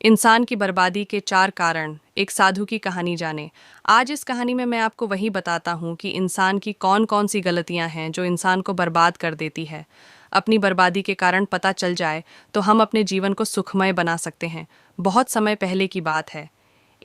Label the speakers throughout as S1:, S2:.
S1: इंसान की बर्बादी के 4 कारण, एक साधु की कहानी जाने। आज इस कहानी में मैं आपको वही बताता हूँ कि इंसान की कौन-कौन सी गलतियाँ हैं जो इंसान को बर्बाद कर देती है। अपनी बर्बादी के कारण पता चल जाए तो हम अपने जीवन को सुखमय बना सकते हैं। बहुत समय पहले की बात है।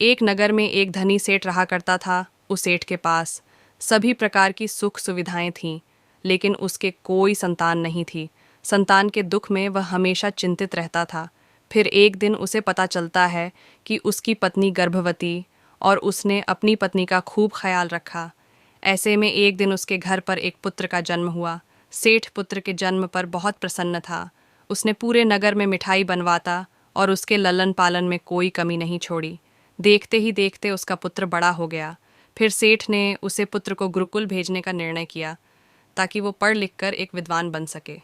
S1: एक नगर में एक धनी सेठ रहा करता था। उस सेठ के पास सभी प्रकार की सुख सुविधाएं थीं, लेकिन उसके कोई संतान नहीं थी। संतान के दुख में वह हमेशा चिंतित रहता था। फिर एक दिन उसे पता चलता है कि उसकी पत्नी गर्भवती और उसने अपनी पत्नी का खूब ख्याल रखा। ऐसे में एक दिन उसके घर पर एक पुत्र का जन्म हुआ। सेठ पुत्र के जन्म पर बहुत प्रसन्न था। उसने पूरे नगर में मिठाई बनवाता और उसके ललन पालन में कोई कमी नहीं छोड़ी। देखते ही देखते उसका पुत्र बड़ा हो गया। फिर सेठ ने उसे पुत्र को गुरुकुल भेजने का निर्णय किया ताकि वो पढ़ लिख कर एक विद्वान बन सके।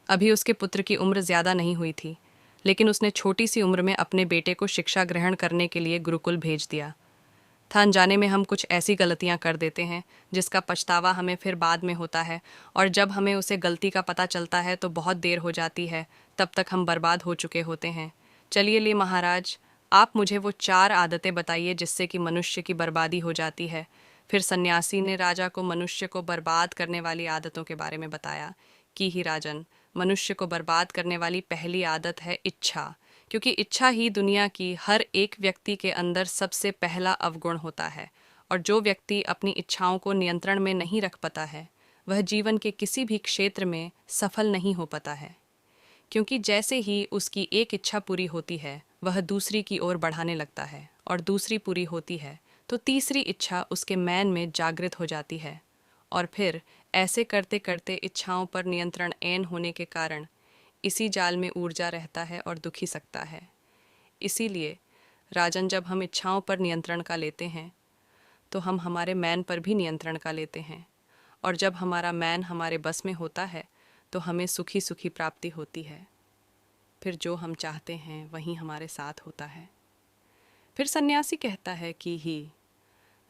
S1: अभी उसके पुत्र की उम्र ज़्यादा नहीं हुई थी, लेकिन उसने छोटी सी उम्र में अपने बेटे को शिक्षा ग्रहण करने के लिए गुरुकुल भेज दिया था। अनजाने में हम कुछ ऐसी गलतियां कर देते हैं जिसका पछतावा हमें फिर बाद में होता है, और जब हमें उसे गलती का पता चलता है तो बहुत देर हो जाती है। तब तक हम बर्बाद हो चुके होते हैं। चलिए ले महाराज, आप मुझे वो 4 आदतें बताइए जिससे कि मनुष्य की बर्बादी हो जाती है। फिर सन्यासी ने राजा को मनुष्य को बर्बाद करने वाली आदतों के बारे में बताया कि ही राजन, मनुष्य को बर्बाद करने वाली पहली आदत है इच्छा। क्योंकि इच्छा ही दुनिया की हर एक व्यक्ति के अंदर सबसे पहला अवगुण होता है, और जो व्यक्ति अपनी इच्छाओं को नियंत्रण में नहीं रख पाता है वह जीवन के किसी भी क्षेत्र में सफल नहीं हो पाता है। क्योंकि जैसे ही उसकी एक इच्छा पूरी होती है वह दूसरी की ओर बढ़ाने लगता है, और दूसरी पूरी होती है तो तीसरी इच्छा उसके मन में जागृत हो जाती है, और फिर ऐसे करते करते इच्छाओं पर नियंत्रण ऐन होने के कारण इसी जाल में ऊर्जा रहता है और दुखी सकता है। इसीलिए राजन, जब हम इच्छाओं पर नियंत्रण का लेते हैं तो हम हमारे मन पर भी नियंत्रण का लेते हैं, और जब हमारा मन हमारे बस में होता है तो हमें सुखी सुखी प्राप्ति होती है। फिर जो हम चाहते हैं वही हमारे साथ होता है। फिर सन्यासी कहता है कि ही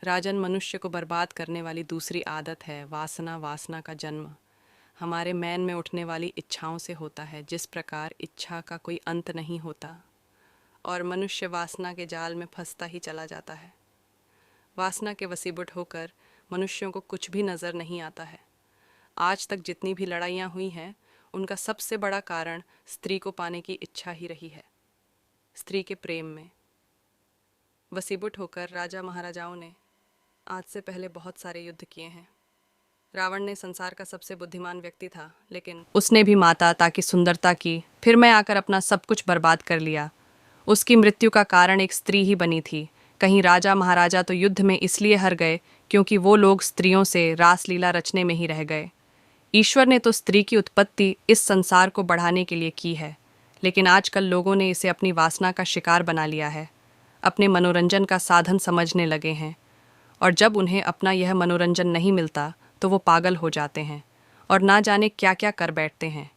S1: राजन, मनुष्य को बर्बाद करने वाली दूसरी आदत है वासना। वासना का जन्म हमारे मन में उठने वाली इच्छाओं से होता है। जिस प्रकार इच्छा का कोई अंत नहीं होता और मनुष्य वासना के जाल में फंसता ही चला जाता है। वासना के वसीभूत होकर मनुष्यों को कुछ भी नज़र नहीं आता है। आज तक जितनी भी लड़ाइयाँ हुई हैं उनका सबसे बड़ा कारण स्त्री को पाने की इच्छा ही रही है। स्त्री के प्रेम में वसीभूत होकर राजा महाराजाओं ने आज से पहले बहुत सारे युद्ध किए हैं। रावण ने संसार का सबसे बुद्धिमान व्यक्ति था, लेकिन उसने भी माता ताकि सुंदरता की फिर मैं आकर अपना सब कुछ बर्बाद कर लिया। उसकी मृत्यु का कारण एक स्त्री ही बनी थी। कहीं राजा महाराजा तो युद्ध में इसलिए हार गए क्योंकि वो लोग स्त्रियों से रासलीला रचने में ही रह गए। ईश्वर ने तो स्त्री की उत्पत्ति इस संसार को बढ़ाने के लिए की है, लेकिन आजकल लोगों ने इसे अपनी वासना का शिकार बना लिया है, अपने मनोरंजन का साधन समझने लगे हैं। और जब उन्हें अपना यह मनोरंजन नहीं मिलता तो वो पागल हो जाते हैं और ना जाने क्या क्या कर बैठते हैं।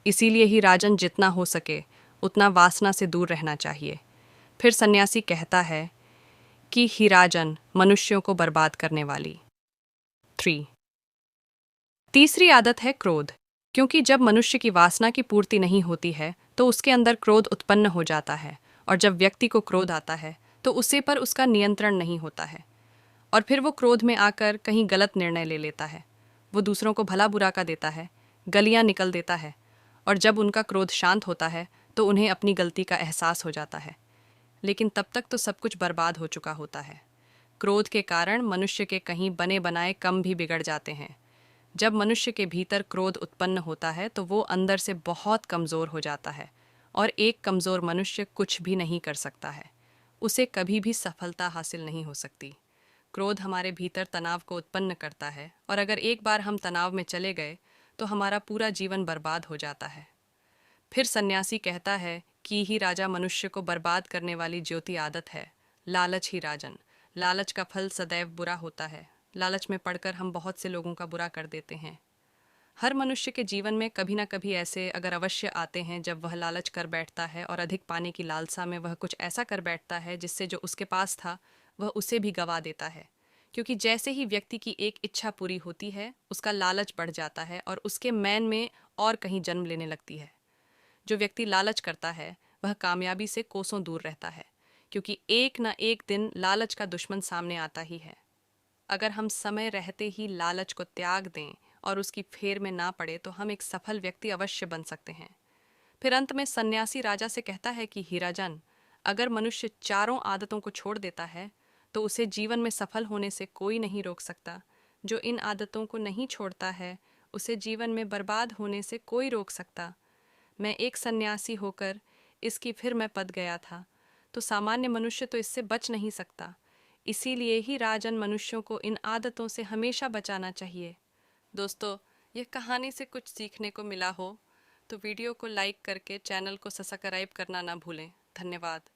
S1: इसीलिए ही राजन, जितना हो सके उतना वासना से दूर रहना चाहिए। फिर सन्यासी कहता है कि ही राजन, मनुष्यों को बर्बाद करने वाली 3 तीसरी आदत है क्रोध। क्योंकि जब मनुष्य की वासना की पूर्ति नहीं होती है तो उसके अंदर क्रोध उत्पन्न हो जाता है, और जब व्यक्ति को क्रोध आता है तो उसे पर उसका नियंत्रण नहीं होता है, और फिर वो क्रोध में आकर कहीं गलत निर्णय ले लेता है। वो दूसरों को भला बुरा का देता है, गलियां निकल देता है, और जब उनका क्रोध शांत होता है तो उन्हें अपनी गलती का एहसास हो जाता है। लेकिन तब तक तो सब कुछ बर्बाद हो चुका होता है। क्रोध के कारण मनुष्य के कहीं बने बनाए कम भी बिगड़ जाते हैं। जब मनुष्य के भीतर क्रोध उत्पन्न होता है तो वो अंदर से बहुत कमज़ोर हो जाता है, और एक कमज़ोर मनुष्य कुछ भी नहीं कर सकता है। उसे कभी भी सफलता हासिल नहीं हो सकती। क्रोध हमारे भीतर तनाव को उत्पन्न करता है, और अगर एक बार हम तनाव में चले गए तो हमारा पूरा जीवन बर्बाद हो जाता है। फिर सन्यासी कहता है कि ही राजा, मनुष्य को बर्बाद करने वाली ज्योति आदत है लालच ही राजन। लालच का फल सदैव बुरा होता है। लालच में पड़कर हम बहुत से लोगों का बुरा कर देते हैं। हर मनुष्य के जीवन में कभी ना कभी ऐसे अगर अवश्य आते हैं जब वह लालच कर बैठता है, और अधिक पाने की लालसा में वह कुछ ऐसा कर बैठता है जिससे जो उसके पास था वह उसे भी गवा देता है। क्योंकि जैसे ही व्यक्ति की एक इच्छा पूरी होती है उसका लालच बढ़ जाता है और उसके मन में और कहीं जन्म लेने लगती है। जो व्यक्ति लालच करता है वह कामयाबी से कोसों दूर रहता है, क्योंकि एक न एक दिन लालच का दुश्मन सामने आता ही है। अगर हम समय रहते ही लालच को त्याग दें और उसकी फेर में ना पड़े तो हम एक सफल व्यक्ति अवश्य बन सकते हैं। फिर अंत में सन्यासी राजा से कहता है कि हीराजन, अगर मनुष्य चारों आदतों को छोड़ देता है तो उसे जीवन में सफल होने से कोई नहीं रोक सकता। जो इन आदतों को नहीं छोड़ता है उसे जीवन में बर्बाद होने से कोई रोक सकता। मैं एक सन्यासी होकर इसकी फिर मैं पद गया था, तो सामान्य मनुष्य तो इससे बच नहीं सकता। इसीलिए ही राजन मनुष्यों को इन आदतों से हमेशा बचाना चाहिए। दोस्तों, यह कहानी से कुछ सीखने को मिला हो तो वीडियो को लाइक करके चैनल को सब्सक्राइब करना ना भूलें। धन्यवाद।